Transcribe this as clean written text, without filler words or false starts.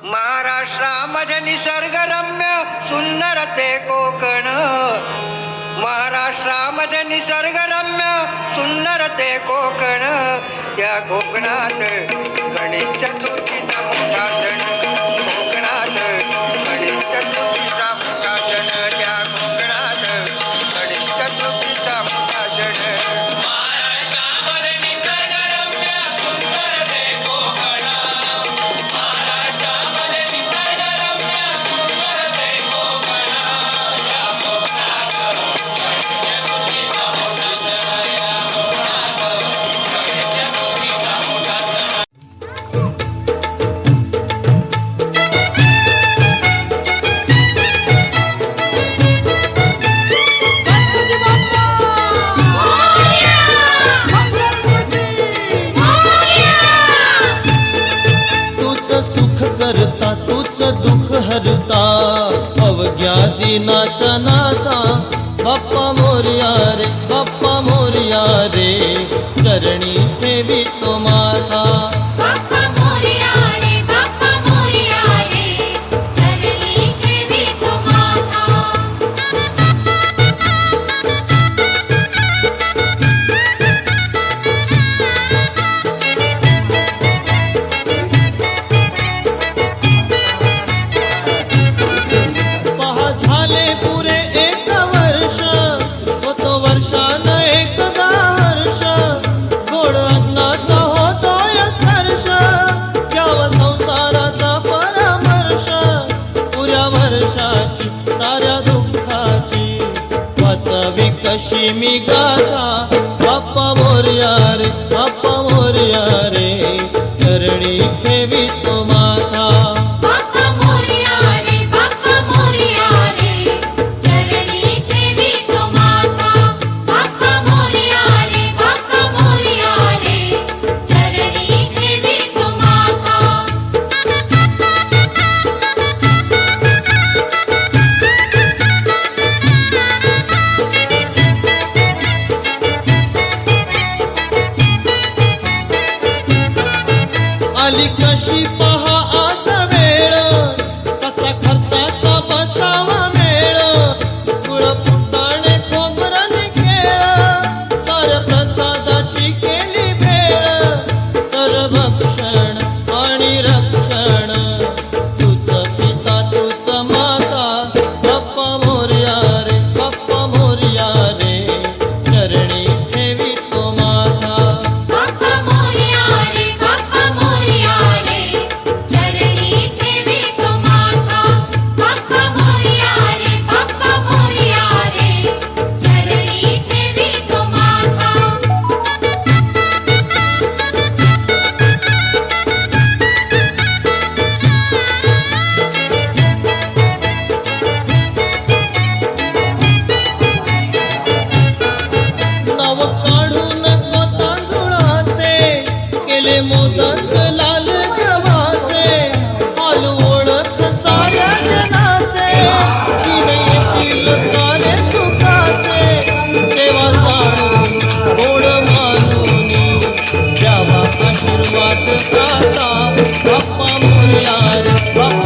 महाराष्ट्रामध्ये निसर्गरम्य सुंदर ते कोकण, महाराष्ट्रामध्ये निसर्गरम्य सुंदर ते कोकण, त्या कोकणात गणेश चतुर्थीचा मोठा सण, कोकणात गणेश चतुर्थीचा मोठा सण, त्या कोकणात गणेश चतुर्थीचा मोठा सण. सुख करता तूच दुःख हरता, अवघ्या दिनाच्या नाथा बाप्पा मोरया रे, बाप्पा मोरया रे, चरणी ठेवी तो माथा. बाप्पा मोरया रे, बाप्पा मोरया रे, चरणी ठेवी तो माथा. पुरे एक वर्ष होतो वर्षान एकदा हर्ष, गोड अन्नाचा होतोय स्पर्श, द्यावा संसाराचा परामर्श, पुऱ्या वर्षाची साऱ्या दुःखाची वाचावी कशी मी गाथा. बाप्पा मोरया रे, बाप्पा मोरया रे, चरणी ठेवी तो माथा. बाप्पा मोरया रे, बाप्पा मोरया रे, चरणी ठेवी तो माथा. बाप्पा मोरया रे, बाप्पा मोरया रे, चरणी ठेवी तो माथा. आली कशी पहा आज वेळ, कसा खर्चाचा बसावा मेळ, गुळ फुटाणे खोबराने खेळ, साऱ्या प्रसादाची केली भेळ, तर भक्षण आणि रक्षण तूच पिता तूच माता. बाप्पा मोरया रे, बाप्पा मोरया रे, चरणी ठेवी तो माथा. बाप्पा मोरया रे, बाप्पा मोरया रे, चरणी ठेवी तो माथा. बाप्पा मोरया रे, बाप्पा मोरया रे, चरणी ठेवी तो माथा. नाव काढून तांदुळाचे केले मोदक लाल गव्हाचे, हाल ओळख साऱ्या जनाचे, दिन येतील तारे सुखाचे, सेवा जाणून गोड मानून द्यावा आशीर्वाद दाता. बाप्पा मोरया रे, बाप्पा